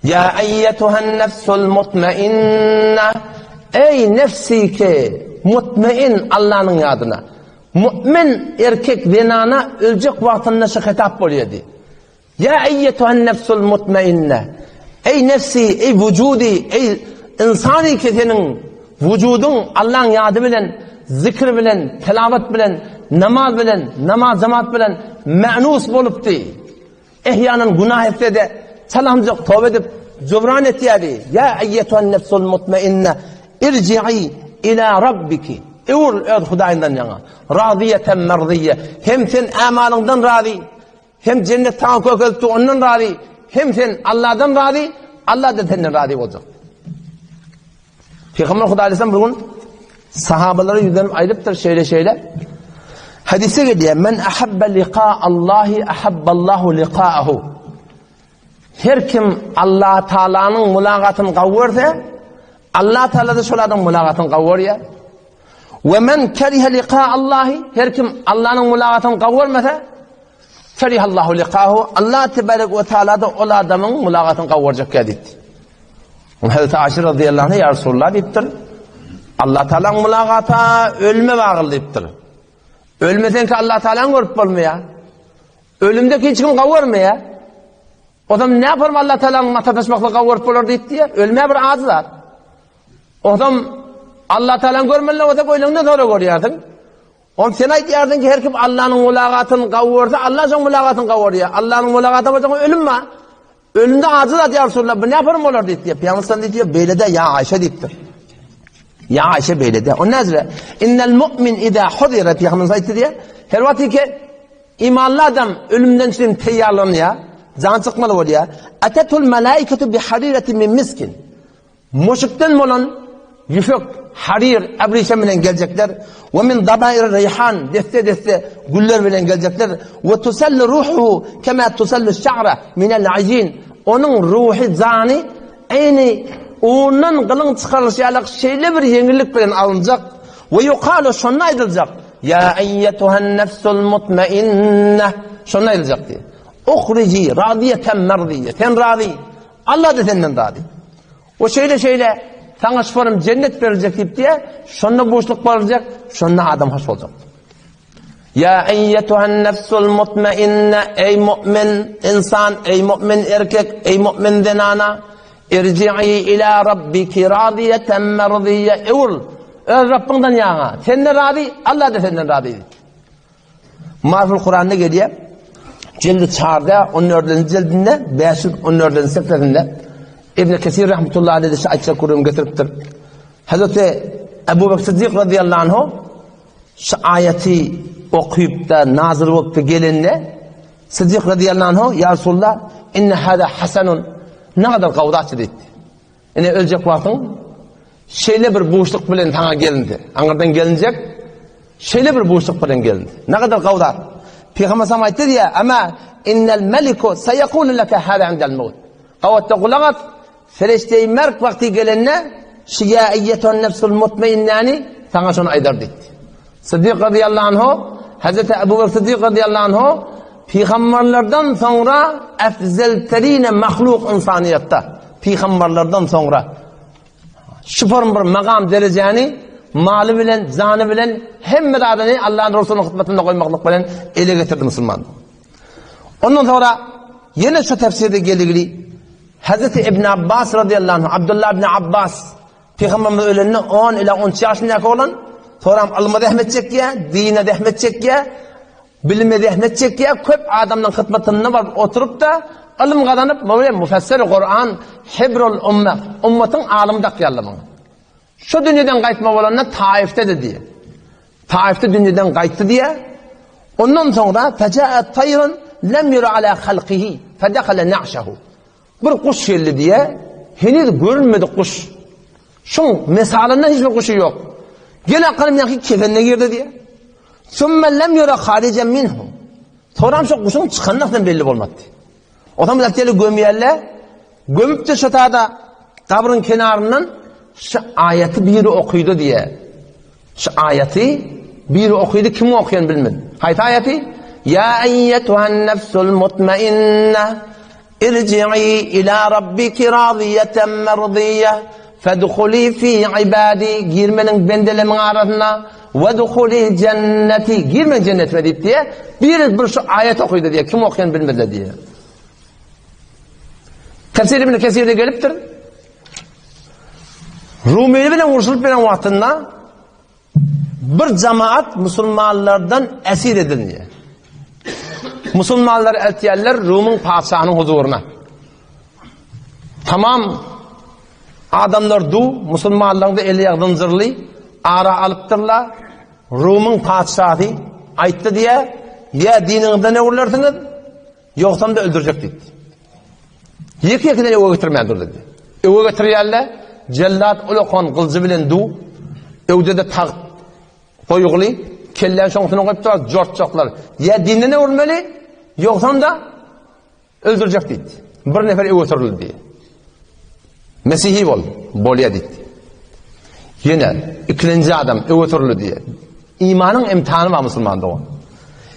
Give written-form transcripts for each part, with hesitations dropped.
Ya eyyetuhen nefsul mutmainne, ey nefsi ki mutmain Allah'ın adına. Mümin erkek venana ölecek vaktinde şu hitap buluyordu. Ya eyyetuhen nefsul mutmainne, ey nefsi, ey vücudi, ey insani ki senin vücudun Allah'ın yadı bilen, zikr bilen, telavet bilen, namaz bilen, namaz cemaat bilen menus bolup değil. Ehyanın günah etti salamcık tövbe edip cübran et yani. Ya eyyetuhen nefsul mutmainne irci'i ila rabbiki. Eur Hudayından yana. Radiyeten merdiye. Hem sen amalından razı, hem cennetten kökültü ondan razı, hem sen Allah'dan razı, Allah da senden razı olacak. Peygamber Huda Aleyhisselam bugün sahabaları yüzden ayrıptır şöyle. Hadise geliyor. Men ahabbe liqa Allahi ahabballahu liqa'ahu. Her kim Allah Teala'nın mülaqatını kavursa, Allah Teala da şolardan mülaqatını kavuruyor. Ve men kerihe liqa Allahi, her kim Allah'ın mülaqatını kavurmasa, kerihallahu liqa'ahu. Allah Tebarek ve Teala da o adamın mülaqatını kavuracak dedi. Hazreti Ayşe radıyallahu anh ya Resulullah deyiptir. Allah Teala'nın mülaqata ölme bağlı deyiptir. Ölmesen ki Allah Teala'nı görüp olmuyor. Ölümdeki hiç kim kavurmuyor. O zaman ne yaparım Allah Teala'nın matataşmakla kavurup olur deyip diye. Ölmeye bir adı var. O zaman Allah Teala'nı görmenle o da ölümden sonra görüyordun. O zaman sen aytıyordun ki her kim Allah'ın mülaqatını kavursa Allah son mülaqatını kavuruyor. Allah'ın mülaqatı var ölüm var. Ölümde adı da ya Resulullah bu ne yaparım olur deyip diye. Peygamber diyor böyle de ya Ayşe deyiptir. Ya Ayşe böyle de. O nezre. İnnel mu'min idâ hudire Peygamber sayıttı diye. Her vakti ki imanlı adam ölümden için teyyarlanıyor. Can çıkmalı oluyor. Atetul melaiketu bi hariretin min miskin. Muşuktan olan yüfük, harir, abrişe bilen gelecekler. Ve min dabair reyhan, deste güller bilen gelecekler. Ve tusalli ruhuhu kema tusalli şa'ra minel ajin. Onun ruhi zani aynı ondan kılın çıkarışarak şeyle bir yenilik bilen alınacak. Ve yukalu şunna edilecek. Ya eyyetuhen nefsul mutmainne. Şunna edilecek diye. Ukhrici radiyeten merdiye. Sen radi. Allah da senden radi. O şeyle sana şufarım cennet verilecek deyip diye şunla boşluk varacak. Şunla adam hoş olacak. Ya eyyetuhen nefsul mutmainne. Ey mümin insan, ey mümin erkek, ey mümin zenana. İrci'i ila rabbiki radiyeten merdiye. Evul. Rabbinden yana. Senden radi. Allah da senden radi. Marful Kur'an'da geliyor. Cildi çağırda 14. cildinde 514. sayfasında İbn Kesir rahmetullahi aleyhi de ayetler kurum getiriptir. Hazreti Ebu Bekir Sıddık radıyallahu anh şu ayeti okuyup da nazır olup da gelinle Sıddık radıyallahu anh ya Resulullah inne hâdâ hasenun ne kadar kavdaçı dedi. Yani ölecek vaktin şeyle bir boşluk bilen sana gelindi. Ankara'dan gelinecek şeyle bir boşluk bilen gelindi. Ne kadar kavdaç. Peygamber sana ayettir ya ama innel meliku seyekulu leke hâdâ indel mevt. Kavvatta kulagat ferişte-i merk vakti gelinne şiya eyyetuhen nefsul mutmainnani sana şunu aydır dedi. Sıddık radıyallahu anh Hazreti Ebu Bekir Sıddık radıyallahu anh peygamberlerden sonra efzelterine mahluk insaniyette peygamberlerden sonra şüphem bir makam dereceni malı bilen, canı bilen hem adını Allah'ın Resulü'nün hizmetinde koymaklık bilen ele getirdi Müslüman. Ondan sonra yine şu tefsirde geldi. Hazreti İbn Abbas radıyallahu anh, Abdullah ibn Abbas Peygamberimiz ölenine 10 ila 13 yaşındaki olan sonra alma rahmet çekiyor, dine rahmet çekiyor, bilime rahmet çekiyor, köp adamın hizmetinde var oturup da ilim kazanıp böyle müfessir Kur'an hibrul ümmeh, ümmetin alımda kıyarlamını. Şu dünyadan kayıtma olanlar Taif'te de diye. Taif'te dünyadan kayıttı diye. Ondan sonra feca'at tayrun lem yura ala halqihi fedekale na'şahu. Bir kuş geldi diye henüz görünmedi kuş. Şun mesalından hiçbir kuşu yok. Gel aklımdan ki kefenine girdi diye. Sümme lem yura haricen minhum. Sonra şu kuşun çıkanlıktan belli olmadı. O zaman zaten gömüyorlar. Gömüp de şu da kabrın kenarından şu ayeti biri okuydu diye. Şu ayeti biri okuydu, kim okuyan bilmedim. Hayt ayeti ya eyyetuhen nefsul mutmainne irci'i ila rabbiki radiyeten merdiyye fedhuli fi ibadi, girmenin bendelemin arasına, vedhuli cenneti, girmenin cennetime deyip diye bir şu ayet okuydu diye, kim okuyan bilmedi diye. Tefsir İbn Kesir'de geliptir. Rumeli bilen vuruşulup bilen vaktinde bir cemaat Müslümanlardan esir edildi. Müslümanlar eltiyerler Rum'un padişahının huzuruna. Tamam adamlar du, Müslümanların da eli yağdan zırlı, ara alıptırlar. Rum'un padişahı ayıttı diye, ya dininizde ne uğurlarsınız, yoksam da öldürecek dedi. Yeki-yekiden eve getirmeyendir dedi. Eve getiriyerler, cellat ulakon kılıcı bilen du, evde de tağıt koyuğulu, kellen şoğusunu koyup da cortçaklar. Ya dinine ne uğurmalı, yoksam da öldürecek dedi. Bir nefer eve getirildi diye. Mesihi bolya dedi. Yine ikinci adam eve getirildi diye. İmanın imtihanı var Müslümanda o.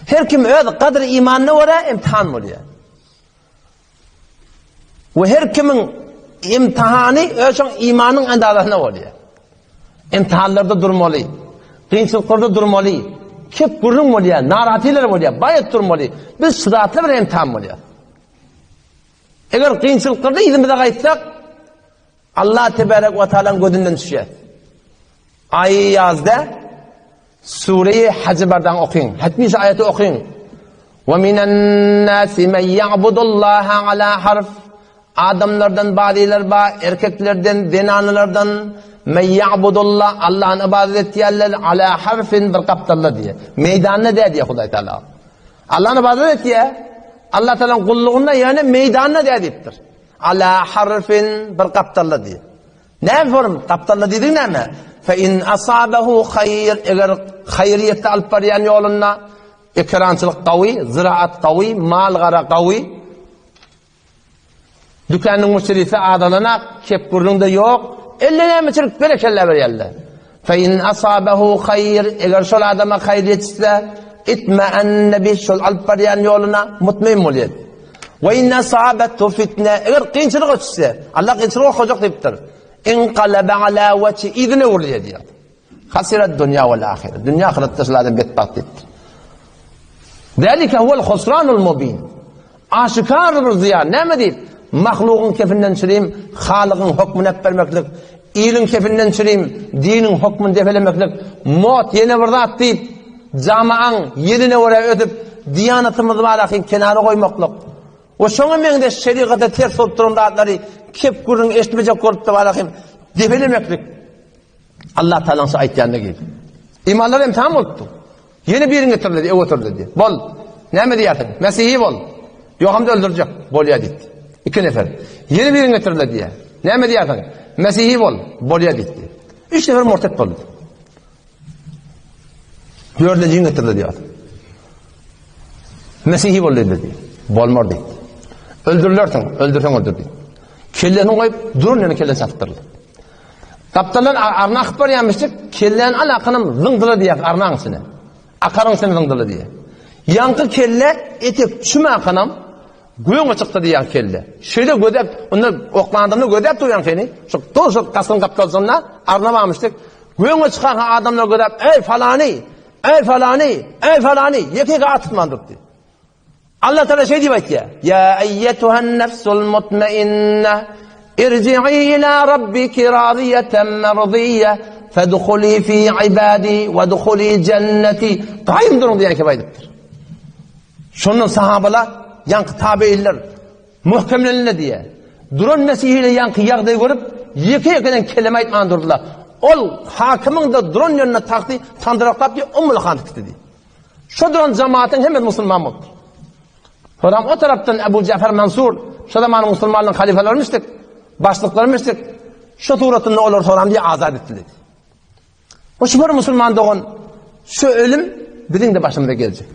Her kim öyle kadar imanına var, imtihan var diye. Ve her kimin imtihanı ölçün imanın andalığına oluyor. İmtihanlarda durmalı, kıyınçılıklarda durmalı, kip gurrun oluyor, naratiler oluyor, bayat durmalı. Biz sıratlı bir imtihan oluyor. Eğer kıyınçılıklarda izimizde kayıtsak, Allah Tebarek ve Teala'nın gözünden düşüyor. Ayı yazda, Sure-i Hacıbar'dan okuyun, 70 ayeti okuyun. وَمِنَ النَّاسِ مَنْ يَعْبُدُ اللّٰهَ عَلَى حَرْفٍ Adamlardan badiler ba, erkeklerden, denanlardan men ya'budullah, Allah'ın ibadet ettiyenler ala harfin bir kaptalla diye. Meydanına de diye Huday Teala. Allah'ın ibadet ettiye, Allah Teala'nın kulluğunda yani meydanına de diyiptir. Ala harfin bir kaptalla diye. Ne form? Kaptalla dediğin ne mi? Fe in asabehu hayr, eğer hayriyette alıp barayan yoluna, ekrançılık kavi, ziraat kavi, mal gara kavi, dükkanın müşterisi adalana, kep kurduğunda yok, ellerine meçilik berekeller verirler. Fe in asabehu hayr, eğer şol adama hayr yetişse, itme'enne bih, şol alıp barayan yoluna mutmain oluyor. Ve in asabetu fitne, eğer kıyınçılık ötüşse, Allah kıyınçılık okuyacak deyiptir. İnqalabe ala veçi, idine oluyor diyor. Hasiret dünya vel ahiret. Dünya ahirette şoladan betbat deyiptir. Zalika huvel husranul mubin. Aşikar bir ziyan. Ne mi deyip? Mahlukun kefinden çüreyim, Halık'ın hükmünü hep vermeklik, iyilin kefinden çüreyim, dinin hükmünü defelemeklik, mot yine burada at deyip, camağın yerine oraya ödüp, diyanatımızı malakın kenara koymaklık. O şonu mende şerikata ters olup durumda adları, kep kurun eşitmeyecek korup da malakın defelemeklik. Allah Teala'nın ayetlerine geldi. İmanlar imtihan oldu. Yeni birini getirildi, ev oturdu diye. Bol. Ne mi diyatın? Mesih'i bol. Yok hem de öldürecek. Bol ya dedi. İki nefer. Yeni birini getirildi diye. Ne mi diyatın? Mesih'i bol. Bol ya dedi. Üç nefer murtet oldu. Dördüncüyü getirildi diye. Mesih'i bol dedi diye. Bol mor dedi. Öldürülürsün. Öldürsen öldür dedi. Kelleni koyup durun yani kellen sattırıldı. Kaptanlar arna akıplar yanmıştık. Kellen alakınım zıngdılı diye arnağın sine. Akarın sine zıngdılı diye. Yankı kelle etek çüme akınım. Güven çıktı diyen kelle. Şöyle gödep, onu oklandığını gödep duyan seni. Şu kasın kaptalsınlar, arnamamıştık. Güven çıkan adamlar gödep, ey falani, ey falani, ey falani, yekeke atıtmandık diye. Allah Teala şey diyor ya, ya eyyetuhen nefsul mutmainneh, irci'i ila rabbiki radiyeten merdiyye, fedhuli fi ibadi, vedhuli cenneti. Daim durun diyen kebaydıktır. Şunun sahabalar, yankı tabi'iller, muhkemlenine diye, duran Mesih'iyle yankı yağdayı görüp, yekeken kelime etmeyen durdular. Ol, hakimin de duran yönüne taktı, tandıraklap diye, kandık dedi. Şu duran cemaatin hemen Müslüman oldu. Sonra o taraftan Ebu Cafer Mansur, şu zamanın Müslümanların halifeleri vermiştik, başlıkları vermiştik, şu turatında olur sonra diye azat etti dedi. O şu bir Müslüman doğun, şu ölüm, birin de başımıza gelecek.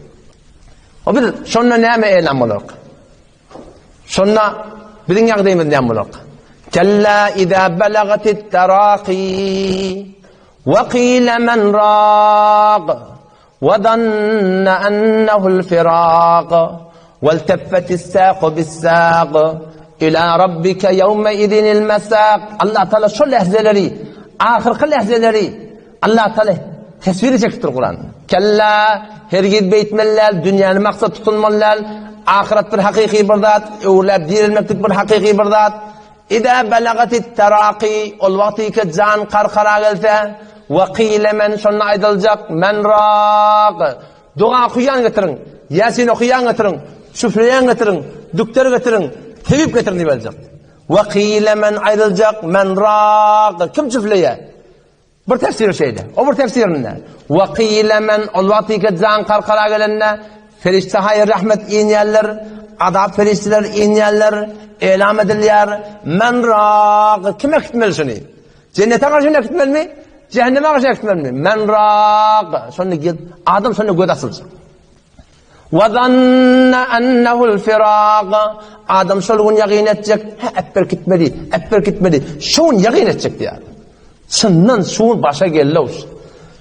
O bir, şunla neyme eylem oluk? Şunla, birin yağdayımız neyme oluk? Kella idâ belagatit terâqî, ve qîle men râq, ve danne ennehu'l firâq, وَالْتَفَّتِ السَّاقُ بِالسَّاقِ إِلَى رَبِّكَ يَوْمَئِذٍ الْمَسَاقِ Allah Teala şu lehzeleri, ahirki lehzeleri Allah Teala tesvir edecektir Kur'an. Kella hergiz beytmeller, dünyanın maksat tutulmalar, ahiret bir hakiki bir zat, öğlep dirilmektik bir hakiki bir zat. İza belagatit teraqi, ol vakti ki can karkara gelse, ve qile men şonna aydılacak, men raq. Dua okuyan getirin, Yasin okuyan getirin, şüfreyen getirin, dükter getirin, tevip getirin diye olacak. Ve qile men aydılacak, men raq. Kim şüfleye? Bir tefsir şeyde. O bir tefsirinde. Ve qile men ol vakti ki can karkara gelenne, ferişte hayır rahmet ineyenler, adab ferişteler ineyenler, elam edilyer. Men raq. Kime gitmeli şunu? Cennete karşı ne gitmeli mi? Cehenneme karşı gitmeli mi? Men raq. Şunu git. Adam şunu göz asılsın. Ve zanna ennehu'l firaq. Adam şunu yakin edecek. Epper gitmeli. Epper gitmeli. Şunu yakin edecek diye. Şundan şunu başa geldi olsun.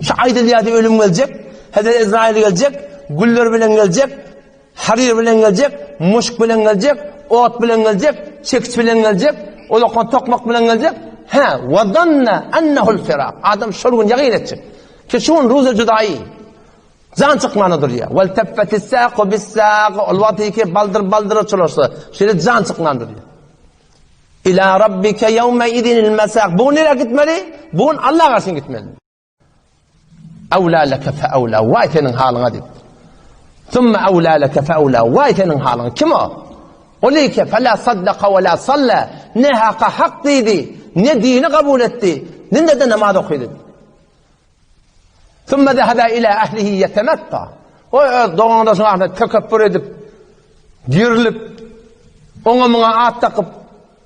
Şu aydiliyatı ölüm gelecek. Hazreti İsrail gelecek. Güller bilen gelecek. Harir bilen gelecek. Muşk bilen gelecek. Ot bilen gelecek. Çekiç bilen gelecek. Olakon tokmak bilen gelecek. Ve zanna ennehu'l firaq. Adam şunu yakin edecek. Ki şunun ruzu cüdayi. Zan çıkmanıdır ya. Vel teffetis saqu bis saq. Ol vakti ki baldır açılırsa. Şöyle zan çıkmanıdır ya. İlâ rabbike yevme idinil mesâk. Bugün nereye gitmeli? Bugün Allah'a karşı gitmeli. Evlâ leke fe evlâ. Vay senin halına deyip. Thumme evlâ leke fe evlâ. Vay senin halına. Kim o? Oleyke fe la saddaka ve la salla. Ne haka hak dedi. Ne dini kabul etti. Ne de namaz okudu. Thumme zehebe ila ahlihi yetemetta. O doğanda sonra tekebbür edip, girilip, ona at takıp,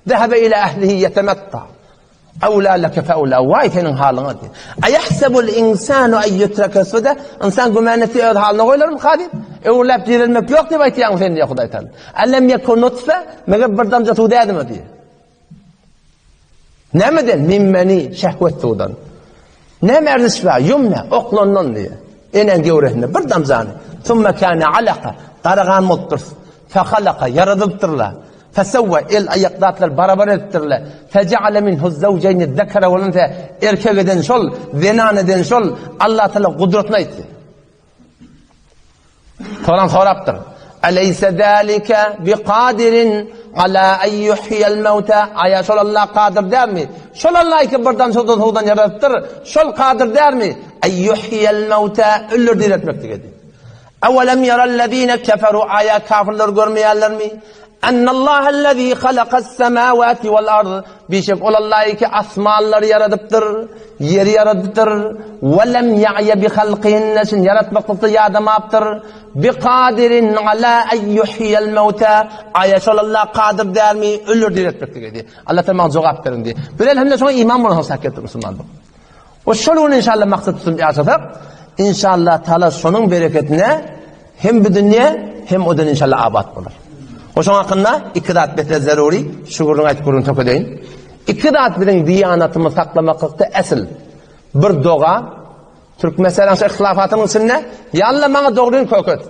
zehebe ila ahlihi yetemetta. Evlâ leke fe evlâ. Vay senin halına deyip. Ayahsebul insanu en yutreke suda. İnsan gümaneti öz haline koyulur mu kadir? Evlâp dirilmek yok diye baytiyan sen diye Huday Teala. Ellem yekun nutfe, meğer bir damca tuğda edeme diye. Nemeden? Mimmeni şehvet tuğdan. Ne merdiş var? Yumne, oklondan diye. Enen gevrehine, bir damzanı. Thumme kâne alaka, darağan muttur. Fehalaka, yaradıptırlar. Fesevve, el ayaklatlar barabar ettirler. Feceale minhu zavceyni zekere olunca erkek eden şol, zenan eden şol, Allah Teala kudretine etti. Soraptır. Aleyse zâlike biqadirin ala en yuhyel mevta. Aya şol Allah kadir der mi? Şol Allah ki birden şoldan yarattır. Şol kadir der mi? En yuhyel mevta. Öldür diretmektir dedi. Evelem yerellezine keferu. Aya kafirler görmeyenler mi? Ennallâhellezî halakas semâvâti vel ard. Bişek olallah ki asmanları yaradıptır, yeri yaradıptır. Ve lem ya'ye bi halqihinne. Şimdi yaratmakta yadamaptır. Bi kadirin ala en yuhyel mevta. Ayet olallah kadir der mi? Ölür diretmektir dedi. Allah Teala cevap verin diye. Böyle hem de sonra iman bunu sakit Müslümandır. O şolun inşallah maksat tutun yaşasak. İnşallah Teala şunun bereketine hem bu dünya hem o dünya inşallah abat bulur. O şun hakkında iki dağıt betre zaruri, şukurun ayet kurun çok edeyin. İki dağıt birin diyanatımı saklamakta esil. Bir doğa, Türk mesela şu ihtilafatının içinde, yalla bana doğruyun köket.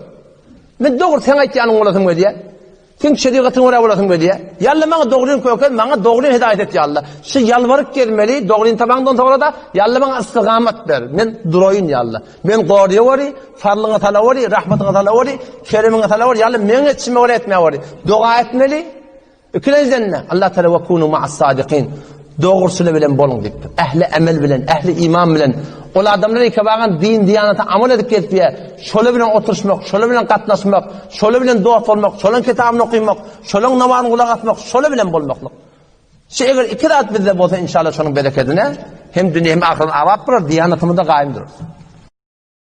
Ben doğru sen ayetyanın olasın böyle diye. Sen şeriatın oraya olasın böyle diye. Yalla bana doğruyun köket, bana doğruyun hidayet et yalla. Şu yalvarıp gelmeli, doğruyun tabağından sonra da, yalla bana istigamet ver. Ben durayın yalla. Ben doğruya varı, farlığına tala varı, rahmetine tala varı, kerimine tala varı, yalla men etçime oraya etmeye varı. Dua etmeli. İkinciden Allah Teala ve kunu ma'as sadikin. Doğrusuyla bilen bolun deyiptir. Ehli emel bilen, ehli iman bilen. Ola adamlar ki bağın din diyanata amel edip ketpiye, şöyle bilen oturuşmak, şöyle bilen katlaşmak, şöyle bilen dua olmak, şöyle kitabını okuymak, şöyle namazını kulak atmak, şöyle bilen bolmaklık. Eğer iki rahat bizde olsa inşallah şunun bereketine hem dünya hem ahiret Arap bir diyanatımızda kaim durur.